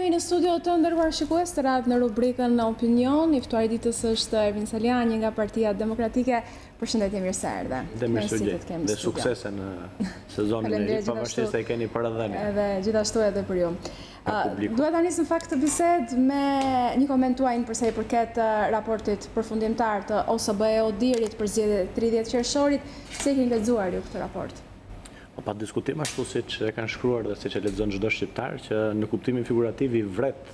Rikthehemi në studio të nderuar shikues të radhë në rubrikën në opinion. I ftuari ditës është Salianji nga Partia Demokratike. Përshëndetje, mirë se erdhe. Dhe mirë se gjej. Dhe suksese në sezonin e ri, pavarësisht se e keni parëdhënie. Edhe gjithashtu edhe për ju. Duhet ta nis në fakt të bisedë me një koment tuaj për sa i përket raportit përfundimtar të OSBE-ODIR-it për zgjedhjet e 30 qershorit. Si e keni lexuar ju këtë raport? Pa diskutim ashtu siç e kanë shkruar dhe siç e lexon çdo shqiptar, që në kuptimin figurativ i vret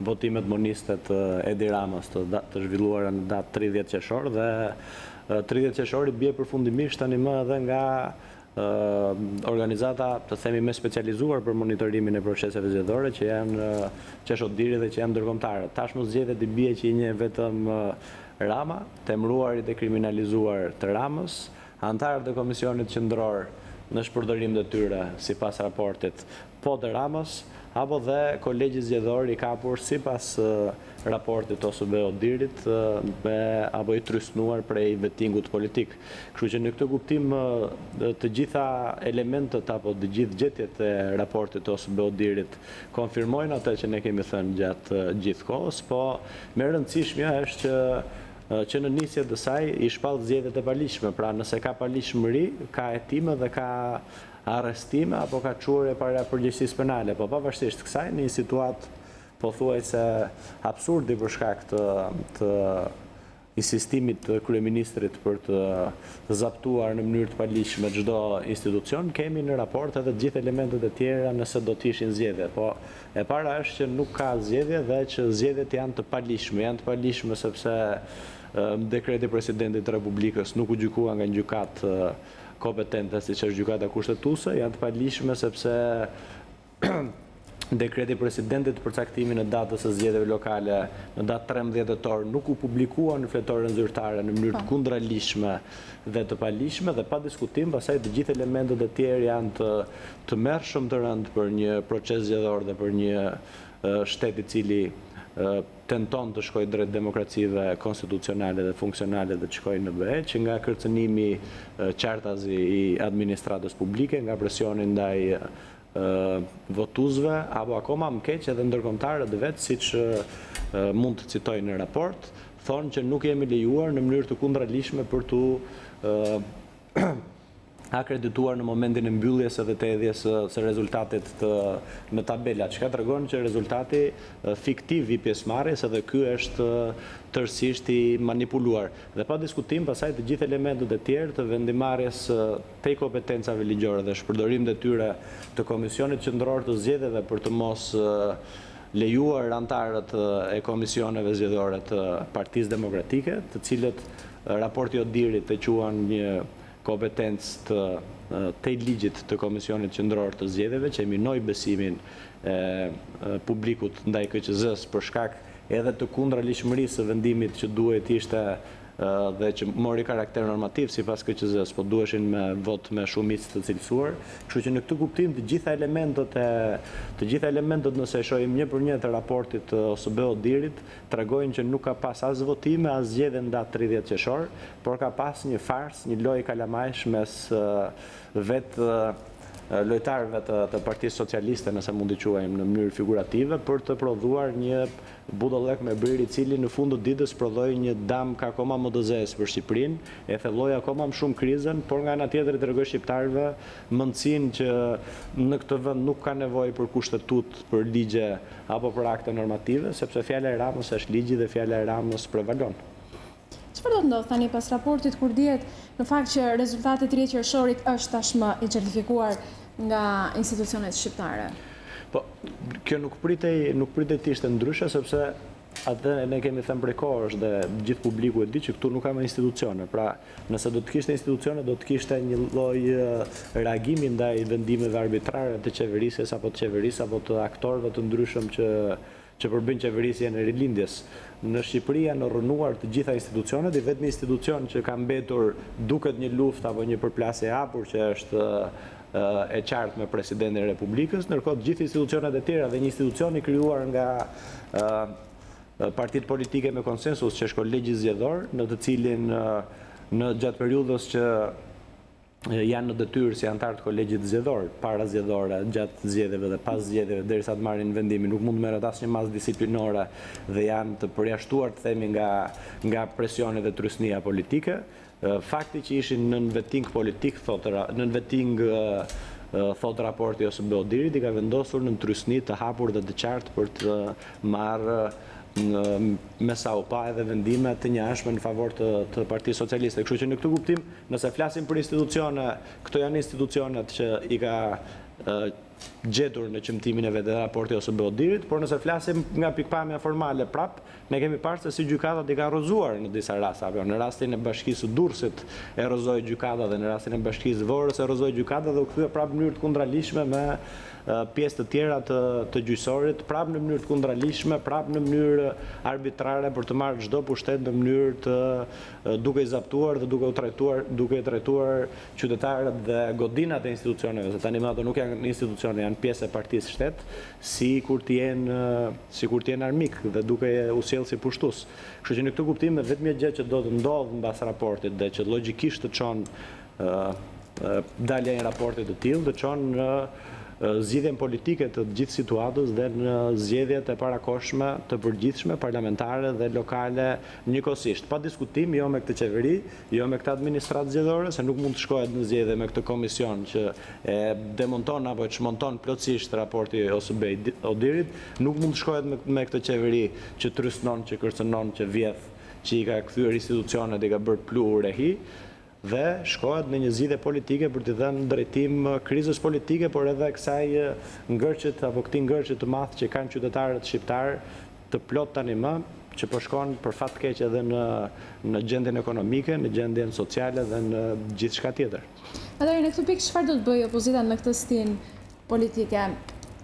votimet moniste të Edi Ramës të zhvilluara në datë 30 qershor dhe 30 qershori bie përfundimisht tani më edhe nga organizata, të themi, më specializuar për monitorimin e proceseve zgjedhore, që janë ODIR-i dhe që janë ndërkombëtare. Tashmë zgjedhjet i bie që i njeh vetëm Rama, temruarit e kriminalizuar të Ramës, antarët e Komisionit Qendror në shpërdorim të tyre sipas raportit po të Ramës, apo dhe kolegji zgjedhor i kapur sipas raportit OSBE-ODIR-it apo i trysnuar prej vettingut politik. Kështu që në këtë kuptim të gjitha elementët apo të gjithë gjetjet e raportit OSBE-ODIR-it konfirmojnë atë që ne kemi thënë gjatë gjithë kohës, po më e rëndësishmja është që në nisje të saj i shpall zgjedhjet e palishme. Pra nëse ka palishmëri, ka hetime dhe ka arrestime apo ka çuarje para përgjegjësisë penale. Po pavarësisht kësaj, në një situatë pothuajse absurdi për shkak të insistimit të kryeministrit për të zaptuar në mënyrë të palishme çdo institucion, kemi në raport edhe të gjithë elementet e tjera nëse do të ishin zgjedhje. Po e para është që nuk ka zgjedhje dhe që zgjedhjet janë të palishme. Janë të palishme sepse dekreti presidentit të Republikës nuk u gjykua nga një gjykatë kompetente siç është gjykata kushtetuese, janë të palishme sepse dekreti presidentit për caktimin e datës së zgjedhjeve lokale në datë 13 tetor nuk u publikua në fletoren zyrtare në mënyrë të kundralishme dhe të palishme, dhe pa diskutim pastaj të gjithë elementet e tjerë janë të merrshëm të rënd për një proces zgjedhor dhe për një shtet i cili tenton të shkojë drejt demokracive konstitucionale dhe funksionale dhe të shkojë në BE, që nga kërcënimi qartazi i administratës publike, nga presioni ndaj votuesve, apo akoma më keq edhe ndërkombëtarët vetë, siç mund të citoj në raport, thonë që nuk jemi lejuar në mënyrë të kundralishme për tu akredituar në momentin e mbylljes edhe të hedhjes së rezultatit në tabela, çka tregon që rezultati fiktiv i pjesëmarrjes edhe ky është tërësisht i manipuluar. Dhe pa diskutim pasaj të gjithë elementet e tjerë të vendimarrjes tej kompetencave ligjore dhe shpërdorim të tyre të Komisionit Qendror të Zgjedhjeve për të mos lejuar antarët e komisioneve zgjedhore të Partisë Demokratike, të cilët raporti ODIR-it e quan një kompetencë të ligjit të Komisionit Qendror të Zgjedhjeve, që e minoi besimin e publikut ndaj KQZ-s për shkak edhe të kundralishmërisë së vendimit që duhet ishte dhe që mori karakter normativ sipas KQZ-s, po duheshin me vot me shumicë të cilësuar. Kështu që në këtë kuptim të gjitha elementet nëse e shohim një për një të raportit të OSBE-ODIR-it tregojnë që nuk ka pas as votime as zgjedhje në datë 30 qershor, por ka pas një fars, një lojë kalamajsh mes lojtarëve të Partisë Socialiste, nëse mund t'i quajmë në mënyrë figurative, për të prodhuar një budollek me brir i cili në fund të ditës prodhoi një dam ka akoma më dëzes për Shqipërinë, e thelloi akoma më shumë krizën, por nga ana tjetër tregoi shqiptarëve mundësinë që në këtë vend nuk ka nevojë për kushtetut, për ligje apo për akte normative, sepse fjala e Ramës është ligji dhe fjala e Ramës prevalon. Çfarë do të ndodh tani pas raportit kur dihet në fakt që rezultati i 30 qershorit është tashmë i certifikuar nga institucionet shqiptare? Po, kjo nuk pritej të ishte ndryshe, sepse atë ne kemi thënë prej kohësh dhe gjithë publiku e di që këtu nuk ka më institucione. Pra, nëse do të kishte institucione, do të kishte një lloj reagimi ndaj vendimeve arbitrare të qeverisjes apo të qeverisë apo të aktorëve të ndryshëm që përbën qeverisjen e rilindjes. Në Shqipëri janë rrënuar të gjitha institucionet, i vetmi institucion që ka mbetur duket një luftë apo një përplasje e hapur që është e qartë me presidentin e Republikës, ndërkohë të gjithë institucionet e tjera dhe një institucion i krijuar nga partitë politike me konsensus që është kolegji zgjedhor, në të cilin në gjatë periudhës që janë në detyrë si anëtar të kolegjit zgjedhor, para zgjedhore, gjatë zgjedhjeve dhe pas zgjedhjeve derisa të marrin vendimin, nuk mund të merret asnjë masë disiplinore dhe janë të përjashtuar të themi nga presioni dhe trysnia politike. Fakti që ishin në vetting politik, thot raporti ose Beodirit, i ka vendosur në trysni të hapur dhe të qartë për të marrë me sa u pa edhe vendime të njashme në favor të Partisë Socialiste. Kështu që në këtë kuptim, nëse flasim për institucione, këto janë institucionet që i ka gjetur në qëmtimin e vetë raporti ose Beodirit, por nëse flasim nga pikpamja formale prap, ne kemi parë se si gjykatat i ka rrozuar në disa raste, apo në rastin e Bashkisë së Durrësit e rrozoi gjykata dhe në rastin e Bashkisë së Vorës e rrozoi gjykata dhe u kthye prap në mënyrë të kundralishme me pjesë të tjera të gjyqësorit, prap në mënyrë të kundralishme, prap në mënyrë arbitrare për të marrë çdo pushtet në mënyrë të duke i zaptuar dhe duke i trajtuar qytetarët dhe godinat e institucioneve, se tani ato nuk janë institucione, janë pjesë e partisë shtet, si kur të jenë armik dhe duke u sjellë si pushtues. Kështu që në këtë kuptim vetëm gjë që do të ndodhë mbas raportit dhe që logjikisht të çon dalja e një raporti të tillë, të çon zgjedhjen politike të gjithë situatës dhe në zgjedhjet e parakohshme të përgjithshme parlamentare dhe lokale njëkohësisht. Pa diskutim, jo me këtë qeveri, jo me këtë administratë zgjedhore, se nuk mund të shkohet në zgjedhje me këtë komision që e demonton apo e çmonton plotësisht raporti ose Beodirit, nuk mund të shkohet me këtë qeveri që trysnon, që kërcënon, që vjedh, që i ka kthyer institucionet, i ka bërë plu urehi, dhe shkohet në një zgjidhje politike për të dhënë drejtim krizës politike, por edhe kësaj ngërçit apo këtij ngërçit të madh që kanë qytetarët shqiptar të plot tani më, që po shkon për fat të keq edhe në gjendjen ekonomike, në gjendjen sociale dhe në gjithçka tjetër. Atëherë në këtë pikë çfarë do të bëjë opozita në këtë stin politike?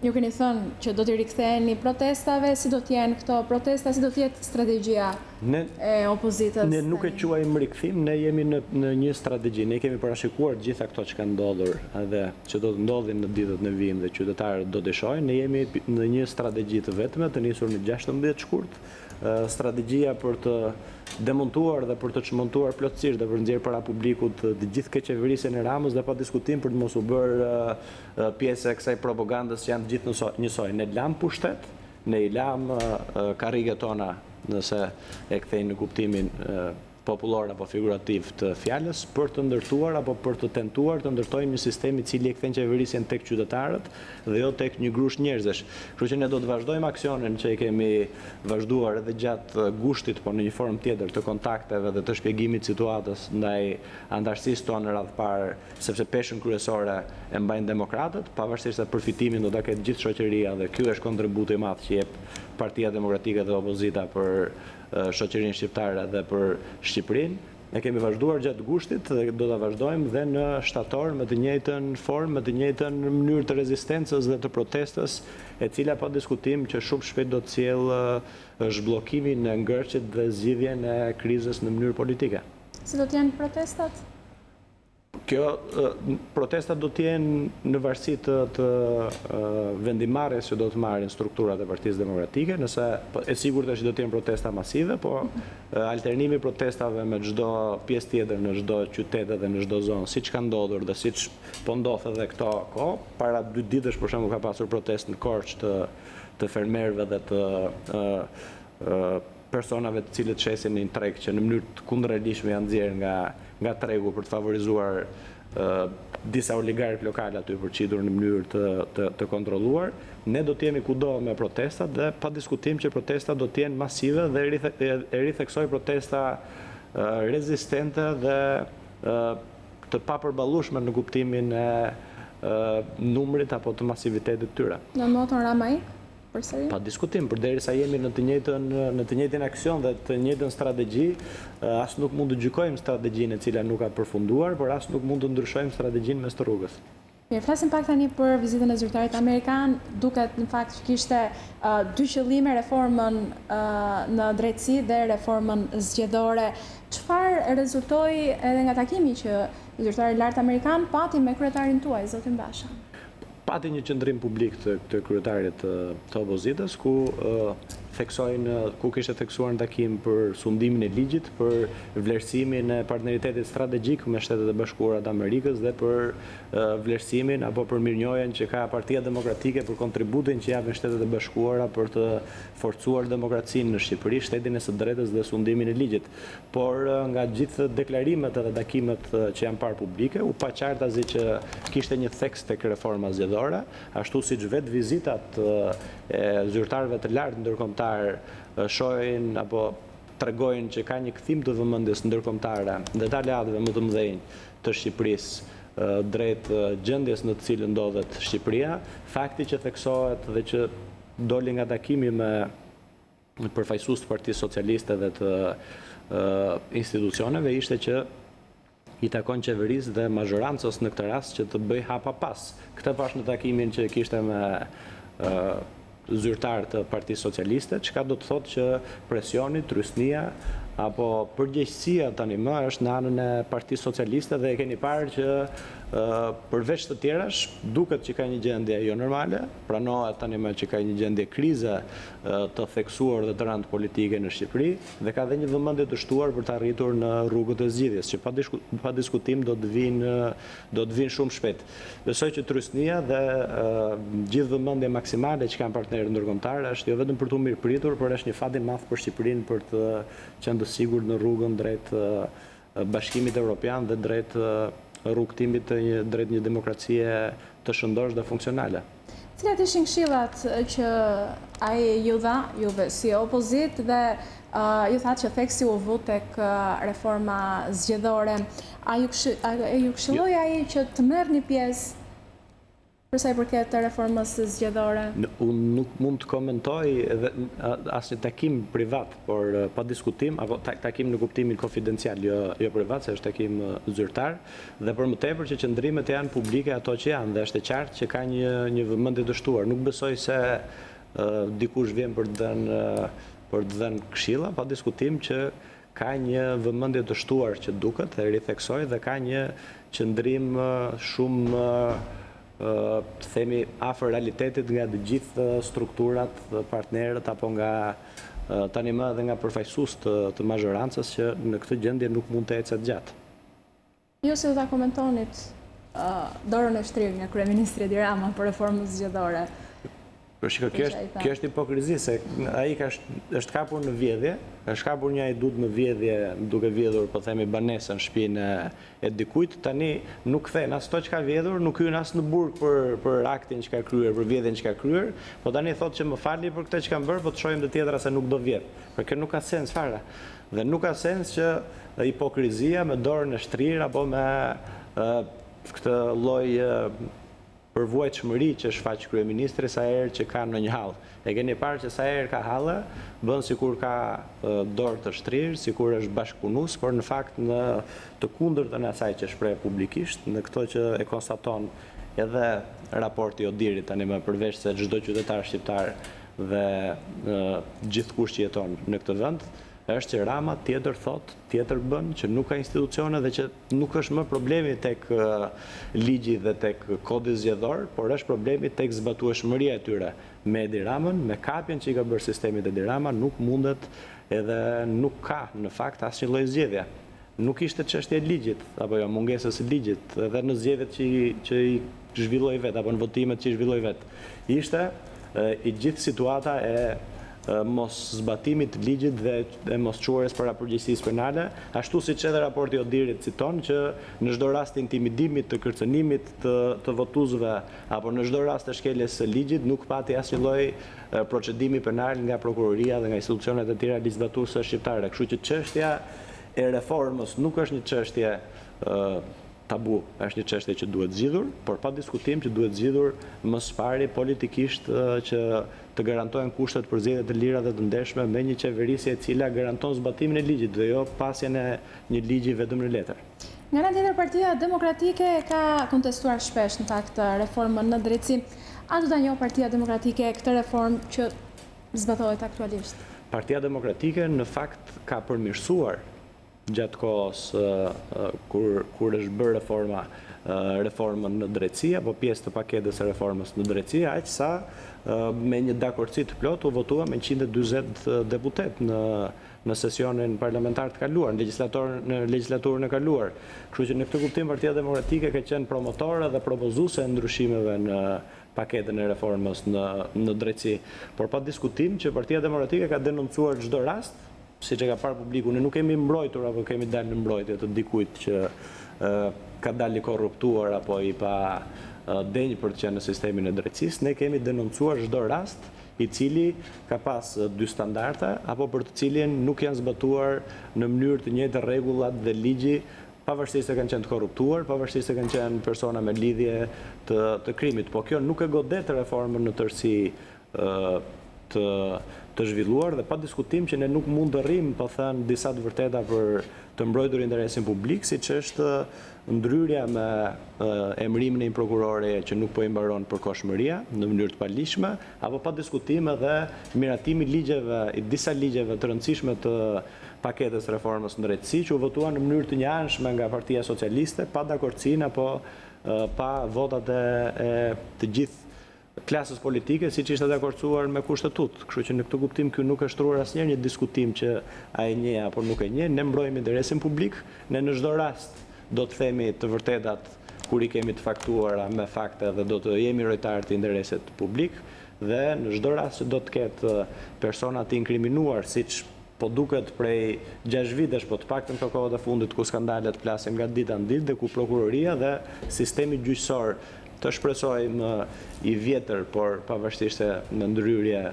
Ju keni thënë që do të riktheheni protestave, si do të jenë këto protesta, si do të jetë strategjia e opozitës? Ne nuk e quajmë rikthim, ne jemi në një strategji. Ne kemi parashikuar gjitha këto që kanë ndodhur edhe që do të ndodhin në ditët në vijim dhe qytetarët do të shohin. Ne jemi në një strategji të vetme, të nisur në 16 shkurt, strategjia për të demontuar dhe për të çmontuar plotësisht dhe për nxjerrë para publikut të gjithë qeverisjen e Ramës dhe pa diskutim për të mos u bërë pjesë e kësaj propagandës që janë të gjithë njësoj. Ne lam pushtet, ne i lam karriget tona, nëse e kthejnë në kuptimin popullor apo figurativ të fjalës, për të ndërtuar apo për të tentuar të ndërtojmë një sistem i cili e kthen qeverisjen tek qytetarët dhe jo tek një grush njerëzish. Kështu që ne do të vazhdojmë aksionin që e kemi vazhduar edhe gjatë gushtit, po në një formë tjetër të kontakteve dhe të shpjegimit situatës ndaj antarësisë tonë në radhë parë, sepse peshën kryesore e mbajnë demokratët, pavarësisht se përfitimin do ta ketë gjithë shoqëria dhe ky është kontributi i madh që jep Partia Demokratike dhe opozita për shoqërinë shqiptare dhe për Shqipërinë. Ne kemi vazhduar gjatë gushtit dhe do ta vazhdojmë dhe në shtator me të njëjtën formë, me të njëjtën mënyrë të rezistencës dhe të protestës, e cila pa diskutim që shumë shpejt do të sjellë zhbllokimin e ngërçit dhe zgjidhjen e krizës në mënyrë politike. Si do të jenë protestat? Protestat do të jenë në varësi të vendimarrjes që do të marrin strukturat e Partisë Demokratike, nëse e sigurt është do të jenë protesta masive, po alternimi i protestave me çdo pjesë tjetër në çdo qytet dhe në çdo zonë, siç ka ndodhur dhe siç po ndodh edhe këto kohë, para 2 ditësh për shembull ka pasur protestë në Korçë të fermerëve dhe të personave të cilët shesin një treg që në mënyrë të kundërlidhshme janë nxjerrë nga tregu për të favorizuar disa oligarkë lokale aty përqitur në mënyrë të kontrolluar. Ne do të jemi kudo me protestat dhe pa diskutim që protestat do të jenë masive dhe e ritheksoj protesta rezistente dhe të papërballueshme në kuptimin e numrit apo të masivitetit tyre. Në moton Ramaj? Pa diskutim, përderisa jemi në të njëjtin aksion dhe të njëjtën strategji, as nuk mund të gjykojmë strategjinë e cila nuk ka përfunduar, por as nuk mund të ndryshojmë strategjinë mes të rrugës. Mirë, flasim pak tani për vizitën e zyrtarit amerikan. Duket në fakt që kishte 2 qëllime, reformën në drejtësi dhe reformën zgjedhore. Çfarë rezultoi edhe nga takimi që zyrtari i lartë amerikan pati me kryetarin tuaj, zotin Basha? Pati një qendrim publik të kryetarit të opozitës, ku ku kishte theksuar në takim për sundimin e ligjit, për vlerësimin e partneritetit strategjik me Shtetet e Bashkuara të Amerikës dhe për vlerësimin apo për mirënjohjen që ka Partia Demokratike për kontributin që japin Shtetet e Bashkuara për të forcuar demokracinë në Shqipëri, shtetin e së drejtës dhe sundimin e ligjit. Por nga gjithë deklarimet edhe takimet që janë parë publike, u pa qartazi që kishte një theks tek reforma zgjedhore, ashtu siç vetë vizitat e zyrtarëve të lartë ndërkombëtar shohin apo tregojnë që ka një kthim të vëmendjes ndërkombëtare dhe të aleatëve më të mëdhenj të Shqipërisë drejt gjendjes në të cilën ndodhet Shqipëria, fakti që theksohet dhe që doli nga takimi me përfaqësues të Partisë Socialiste dhe të institucioneve ishte që i takon qeverisë dhe mazhorancës në këtë rast që të bëj hapa pas. Këtë pash në takimin që kishte me zyrtar të Partisë Socialiste, çka do të thotë që presioni, trysnia apo përgjegjësia tani më është në anën e Partisë Socialiste dhe e keni parë që përveç të tjerash, duket që ka një gjendje jo normale, pranohet tani më që ka një gjendje krize të theksuar dhe të rënd politike në Shqipëri dhe ka dhe një vëmendje të shtuar për të arritur në rrugët e zgjidhjes, që pa diskutim do të vinë shumë shpejt. Besoj që trysnia dhe gjithë vëmendja maksimale që kanë partnerët ndërkombëtar është jo vetëm për të mirëpritur, por është një fat i madh për Shqipërinë për të qenë të sigurt në rrugën drejt Bashkimit Evropian dhe drejt rrugtimit drejt një demokracie të shëndosh dhe funksionale. Cilat ishin këshillat që ai ju dha, juve si opozit dhe ju thatë që theksi u vu tek reforma zgjedhore, a ju këshilloi ai që të merrni pjesë përsa i përket të reformës zgjedhore? Unë nuk mund të komentoj asnjë takim privat, por pa diskutim, apo takim në kuptimin konfidencial, jo privat, se është takim zyrtar, dhe për më tepër që qëndrimet janë publike ato që janë, dhe është e qartë që ka një vëmendje të shtuar. Nuk besoj se dikush vjen për të dhënë këshilla, pa diskutim që ka një vëmendje të shtuar që duket, e ritheksoj, dhe ka një qëndrim shumë themi afër realitetit nga të gjithë strukturat, partnerët apo nga tani më edhe nga përfaqësues të mazhorancës që në këtë gjendje nuk mund të ecet gjatë. Ju si do ta komentonit dorën e shtrirë nga kryeministri Edi Rama për reformën zgjedhore? Kjo është hipokrizi, se ai është kapur në vjedhje, është kapur një ai dut në vjedhje duke vjedhur, po themi, banesën në shtëpinë e dikujt, tani nuk kthen as to që ka vjedhur, nuk hyn as në burg për aktin që ka kryer, për vjedhjen që ka kryer, po tani thotë që më falni për këtë që kam bërë, po të shohim të tjetra se nuk do vjedh. Por kjo nuk ka sens fare. Dhe nuk ka sens që hipokrizia me dorën e shtrirë apo me këtë lloj përvojtshmëri që shfaq kryeministri sa herë që ka ndonjë hall. E keni parë që sa herë ka halle, bën sikur ka dorë të shtrirë, sikur është bashkëpunues, por në fakt në të kundërtën e asaj që shpreh publikisht, në këto që e konstaton edhe raporti Odirit tani më përveç se çdo qytetar shqiptar dhe gjithkush që jeton në këtë vend, është që Rama tjetër thot, tjetër bën, që nuk ka institucione dhe që nuk është më problemi tek ligji dhe tek kodi zgjedhor, por është problemi tek zbatueshmëria e tyre. Me Edi Ramën, me kapjen që i ka bërë sistemit Edi Rama, nuk mundet edhe nuk ka në fakt asnjë lloj zgjedhje. Nuk ishte çështje e ligjit, apo jo, mungesës së ligjit, edhe në zgjedhjet që i zhvilloi vet, apo në votimet që i zhvilloi vet. Ishte i gjithë situata e mos zbatimit të ligjit dhe e mos çuarjes para përgjegjësisë penale, ashtu siç edhe raporti Odirit citon që në çdo rast të intimidimit, të kërcënimit të votuesve apo në çdo rast të shkeljes së ligjit nuk pati asnjë lloj procedimi penal nga prokuroria dhe nga institucionet e tjera ligjzbatuese shqiptare. Kështu që çështja e reformës nuk është një çështje tabu, është një çështje që duhet zgjidhur, por pa diskutim që duhet zgjidhur më së pari politikisht që të garantojnë kushtet për zgjedhje të lira dhe të ndeshme me një qeverisje e cila garanton zbatimin e ligjit dhe jo pasjen e një ligji vetëm në letër. Nga ana tjetër, Partia Demokratike ka kontestuar shpesh në fakt reformën në drejtësi. A do ta njohë Partia Demokratike këtë reformë që zbatohet aktualisht? Partia Demokratike në fakt ka përmirësuar gjatë kohës kur është bërë reformën në drejtësi, apo pjesë të paketës së reformës në drejtësi, aq sa me një dakordsi të plotë u votua me 140 deputet në sesionin parlamentar të kaluar, në legjislaturën e kaluar. Kështu që në këtë kuptim Partia Demokratike ka qenë promotore dhe propozuese e ndryshimeve në paketën e reformës në drejtësi. Por pa diskutim që Partia Demokratike ka denoncuar çdo rast, siç e ka parë publiku, ne nuk kemi mbrojtur apo kemi dalë në mbrojtje të dikujt që ka dalë i korruptuar apo i pa denjë për të qenë në sistemin e drejtësisë. Ne kemi denoncuar çdo rast i cili ka pas dy standarde apo për të cilin nuk janë zbatuar në mënyrë të njëjtë rregullat dhe ligji, pavarësisht se kanë qenë të korruptuar, pavarësisht se kanë qenë persona me lidhje të krimit. Po kjo nuk e godet reformën në tërësi të zhvilluar dhe pa diskutim që ne nuk mund të rrim, po thënë, disa të vërteta për të mbrojtur interesin publik, siç është ndryrja me emrimin e një prokurore që nuk po i mbaron përkohshmëria në mënyrë të palishme, apo pa diskutim edhe miratimi i disa ligjeve të rëndësishme të paketës reformës në drejtësi që u votuan në mënyrë të njëanshme nga Partia Socialiste, pa dakordsinë apo pa votat e të gjithë klasës politike, siç ishte dakordsuar me kushtetut. Kështu që në këtë kuptim ky nuk është shtuar asnjëherë një diskutim që ai njeh apo nuk e njeh, ne mbrojmë interesin publik, ne në çdo rast do të themi të vërtetat kur i kemi të faktuara me fakte dhe do të jemi rojtarë të interesit publik dhe në çdo rast që do të ketë persona të inkriminuar, siç po duket prej 6 vitesh, po të paktën këto kohët e fundit ku skandalet plasin nga dita në ditë dhe ku prokuroria dhe sistemi gjyqësor të shpresojmë i vjetër, por pavarësisht me ndryrje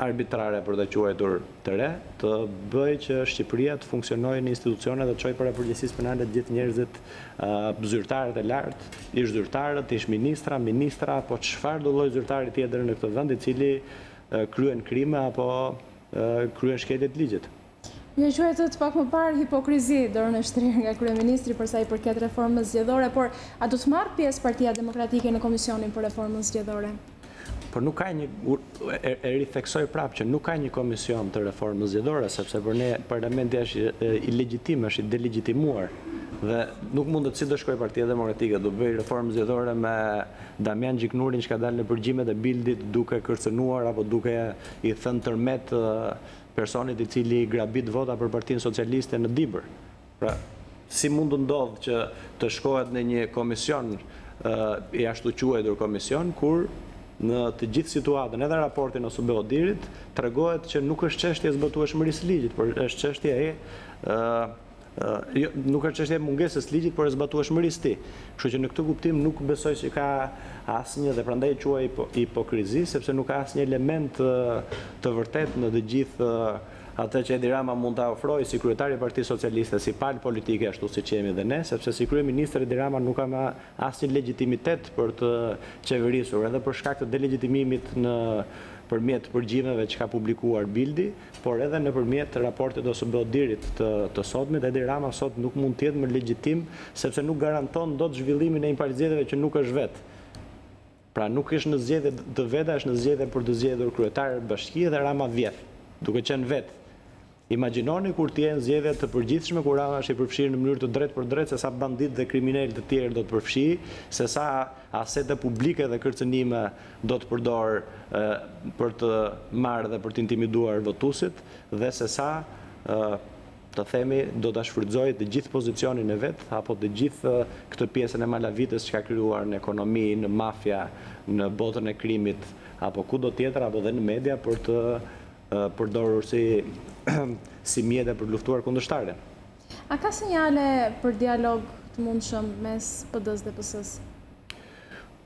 arbitrare për të quajtur të re, të bëjë që Shqipëria të funksionojë në institucione dhe të çojë para përgjegjësisë penale të gjithë njerëzit, zyrtarët e lartë, ish zyrtarët, ish ministra, apo çfarë do lloj zyrtari tjetër në këtë vend i cili kryen krime apo kryen shkelje të ligjit. Ju quajtët pak më parë hipokrizi dorën e shtrirë nga kryeministri për sa i përket reformës zgjedhore, por a do të marrë pjesë Partia Demokratike në komisionin për reformën zgjedhore? Por nuk ka e ritheksoj prapë që nuk ka një komision të reformës zgjedhore, sepse për ne parlamenti është i legjitim, është i delegitimuar. Dhe nuk mundet si do shkoj Partia Demokratike, do bëj reformë zgjedhore me Damian Gjiknurin që ka dalë në përgjimet e Bildit duke kërcënuar apo duke i thënë tërmet personit i cili grabit vota për Partinë Socialiste në Dibër. Pra, si mund të ndodhë që të shkohet në një komision, i ashtu quajtur komision, kur në të gjithë situatën, edhe raportin ose Beodirit, tregohet që nuk është çështje e zbatueshmërisë së ligjit, por është çështje nuk është çështje e mungesës së ligjit, por e zbatueshmërisë së tij. Kështu që në këtë kuptim nuk besoj se ka asnjë, dhe prandaj quaj hipokrizi, sepse nuk ka asnjë element të vërtet në të gjithë atë që Edi Rama mund ta ofrojë si kryetari i Partisë Socialiste, si palë politike ashtu siç jemi dhe ne, sepse si kryeministër Edi Rama nuk ka asnjë legitimitet për të qeverisur, edhe për shkak të delegitimimit përmjet përgjimeve që ka publikuar Bildi, por edhe nëpërmjet raportit ose Beodirit të sotmit, Edi Rama sot nuk mund të jetë më legjitim sepse nuk garanton dot zhvillimin e një parëzgjedhjeve që nuk është vetë. Pra nuk është në zgjedhje të veta, është në zgjedhje për të zgjedhur kryetar bashkie dhe Rama vjedh, duke qenë vetë. Imagjinoni kur të jenë zgjedhje të përgjithshme kur Rama është i përfshirë në mënyrë të drejtë për drejtë, se sa bandit dhe kriminal të tjerë do të përfshijë, se sa asete publike dhe kërcënime do të përdor për të marrë dhe për të intimiduar votuesit, dhe se sa të themi do ta shfrytëzojë të gjithë pozicionin e vet apo të gjithë këtë pjesën e malavitës që ka krijuar në ekonomi, në mafia, në botën e krimit apo kudo tjetër apo dhe në media për të përdorur si mjete për luftuar kundërshtarin. A ka sinjale për dialog të mundshëm mes PD-s dhe PS-s?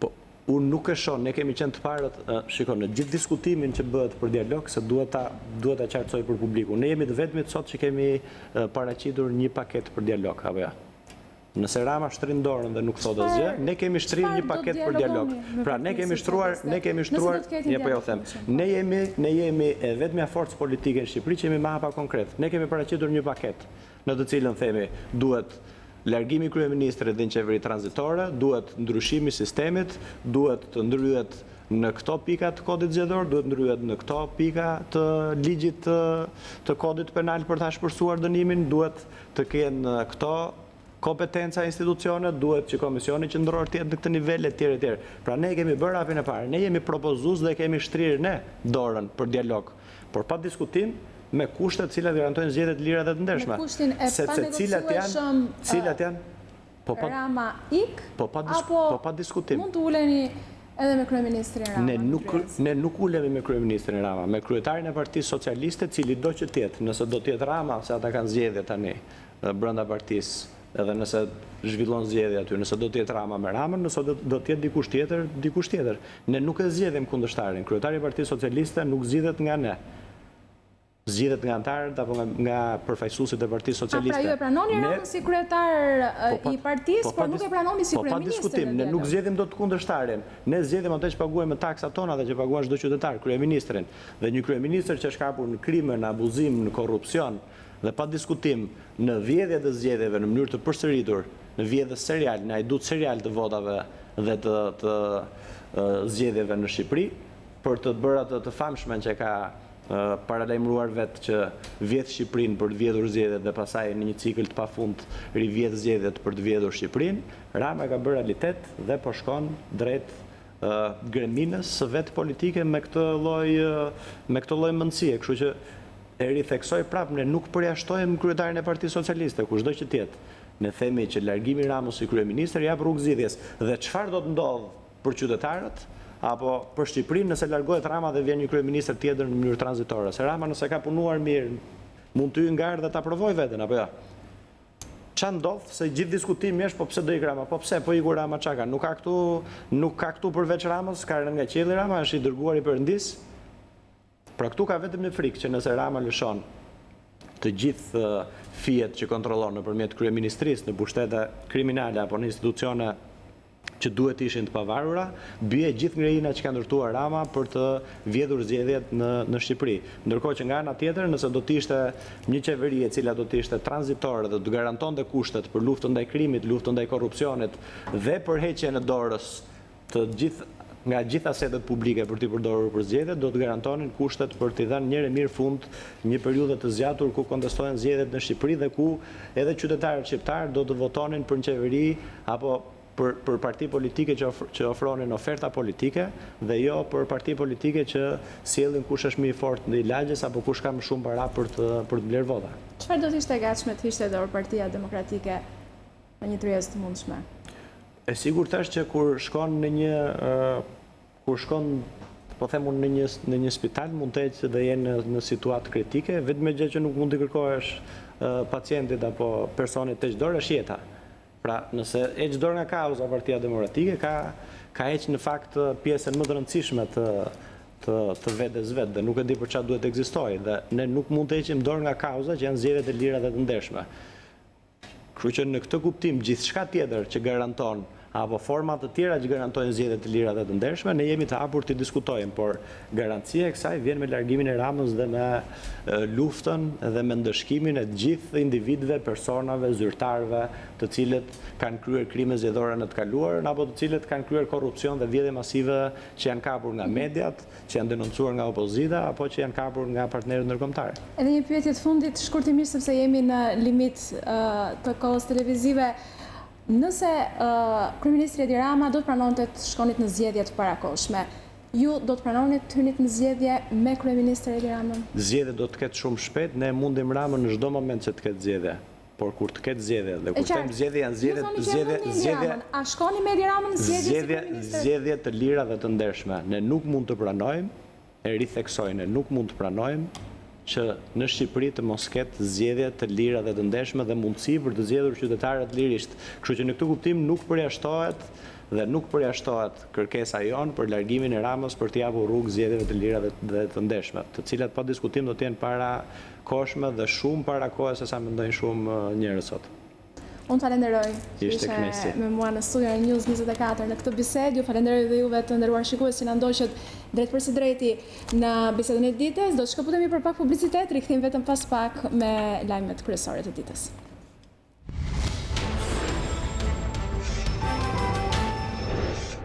Po, unë nuk e shoh, ne kemi qenë të parët, shikon, në gjithë diskutimin që bëhet për dialog, se duhet ta qartësoj për publikun. Ne jemi të vetmit sot që kemi paraqitur një paket për dialog, apo ja. Nëse Rama shtrin dorën dhe nuk thot asgjë, ne kemi shtrirë një paket për dialog. Pra ne kemi shtruar, po jo them. Ne jemi e vetmja forcë politike në Shqipëri që jemi me hapa konkret. Ne kemi paraqitur një paket në të cilën themi duhet largimi i kryeministrit dhe një qeveri tranzitore, duhet ndryshimi i sistemit, duhet të ndryhet në këto pika të kodit zgjedhor, duhet ndryhet në këto pika të ligjit të kodit penal për ta shpërsuar dënimin, duhet të kenë këto kompetenca institucionet, duhet që komisioni qendror të jetë në këtë nivel etj etj. Pra ne kemi bërë hapin e parë, ne jemi propozues dhe kemi shtrirë ne dorën për dialog, por pa diskutim me kushtet të cilat garantojnë zgjedhje të lira dhe të ndershme. Me kushtin e cilat janë Rama ik, po pa diskutim. Mund të uleni edhe me kryeministrin Rama? Ne nuk ulemi me kryeministrin Rama, me kryetarin e Partisë Socialiste, cili do që tjetë, nëse do tjetë Rama, se ata kanë zgjedhje tani brenda partisë, edhe nëse zhvillon zgjedhje aty, nëse do tjetë Rama me Ramën, nëse do tjetë dikush tjetër. Ne nuk e zgjedhim kundërshtarin. Kryetari i Partisë Socialiste nuk zgjidhet nga ne. Zgjidhet nga antarët apo nga përfaqësuesit e Partisë Socialiste. Pra ju e pranoni Ramën si kryetar i partisë, por nuk e pranoni si kryeministër? Po pa diskutim, ne nuk zgjedhim dot kundërshtarin. Ne zgjedhim atë që paguajmë me taksat tona dhe që paguan çdo qytetar, kryeministrin. Dhe një kryeministër që është kapur në krime, në abuzim, në korrupsion dhe pa diskutim në vjedhje të zgjedhjeve në mënyrë të përsëritur, në vjedhje serial, në ajdut serial të votave dhe të zgjedhjeve në Shqipëri, për të bërë atë të famshmen që ka paralajmëruar vetë që vjedh Shqipërinë për të vjedhur zgjedhjet dhe pasaj në një cikël të pafund rivjedh zgjedhjet për të vjedhur Shqipërinë, Rama ka bërë realitet dhe po shkon drejt greminës së vetë politike me këtë lloj mendësie, kështu që e ritheksoj prapë, ne nuk përjashtojmë kryetarin e Partisë Socialiste, kushdo që tjetë. Ne themi që largimi Ramës si kryeministër jap rrugë zgjidhjes dhe çfarë do të ndodhë për qytetarët apo për Shqipërinë nëse largohet Rama dhe vjen një kryeministër tjetër në mënyrë tranzitore. Se Rama nëse ka punuar mirë, mund të hyjë ngarë dhe ta provojë veten apo jo. Ç'a ndodh se gjithë diskutimi është po pse do ik Rama, po pse po iku Rama çaka? Nuk ka këtu përveç Ramës, ka rënë nga qielli Rama, është i dërguar i Perëndis. Pra këtu ka vetëm një frikë që nëse Rama lëshon të gjithë fijet që kontrollon nëpërmjet kryeministrisë në pushtete kriminale apo në institucione që duhet ishin të pavarura, bie gjithë ngrejina që ka ndërtuar Rama për të vjedhur zgjedhjet në Shqipëri. Ndërkohë që nga ana tjetër, nëse do të ishte një qeveri e cila do të ishte tranzitore dhe do të garantonte kushtet për luftën ndaj krimit, luftën ndaj korrupsionit dhe përheqjen e dorës nga gjitha asetet publike për t'i përdorur për zgjedhjet, do të garantonin kushtet për t'i dhënë njëherë mirë fund një periudhe të zgjatur ku kontestohen zgjedhjet në Shqipëri dhe ku edhe qytetarët shqiptar do të votonin për një qeveri apo për parti politike që ofronin oferta politike dhe jo për parti politike që sjellin kush është më i fortë në lagjes apo kush ka më shumë para për të blerë vota. Çfarë do të ishte e gatshme të hiqte dorë Partia Demokratike në një tryezë të mundshme? E sigurt është që kur shkon po them unë në një spital mund të ecë dhe jenë në situatë kritike, vetëm gjë që nuk mund të kërkohesh pacientit apo personit të heqë dorë është jeta. Pra, nëse heq dorë nga kauza Partia Demokratike, ka heq në fakt pjesën më të rëndësishme të vetes vetë dhe nuk e di për çfarë duhet të ekzistojë dhe ne nuk mund të heqim dorë nga kauza që janë zgjedhjet e lira dhe të ndershme. Kështu që në këtë kuptim gjithçka tjetër që garanton apo forma të tjera që garantojnë zgjedhje të lira dhe të ndershme, ne jemi të hapur të diskutojmë, por garancia e kësaj vjen me largimin e Ramës dhe me luftën dhe me ndëshkimin e gjithë individëve, personave, zyrtarëve, të cilët kanë kryer krime zgjedhore në të kaluarën apo të cilët kanë kryer korrupsion dhe vjedhje masive që janë kapur nga mediat, që janë denoncuar nga opozita apo që janë kapur nga partnerët ndërkombëtar. Edhe një pyetje të fundit, shkurtimisht sepse jemi në limit të kohës televizive. Nëse kryeministri Edi Rama do të pranonte të shkonit në zgjedhje të parakohshme, ju do të pranoni të hynit në zgjedhje me kryeministrin Edi Ramën? Zgjedhje do të ketë shumë shpejt, ne mundim Ramën në çdo moment që të ketë zgjedhje. Por kur të ketë zgjedhje dhe kur them zgjedhje janë zgjedhje. A shkoni me Edi Ramën në zgjedhje të lira dhe të ndershme. Ne nuk mund të pranojmë, e ritheksoj, ne nuk mund të pranojmë që në Shqipëri të mos ketë zgjedhje të lira dhe të ndershme dhe mundësi për të zgjedhur qytetarët lirisht. Kështu që në këtë kuptim nuk përjashtohet kërkesa jonë për largimin e Ramës për të japur rrugë zgjedhjeve të lira dhe të ndershme, të cilat pa diskutim do të jenë parakohshme dhe shumë para kohës se sa mendojnë shumë njerëz sot. Unë falenderoj që ishe me mua në studio e News 24 në këtë bisedë. Ju falenderoj dhe juve të nderuar shikues që na ndoqët drejt përsi drejti në bisedën e ditës. Do të shkëputemi për pak publicitet, rikthehemi vetëm pas pak me lajmet kryesore të ditës.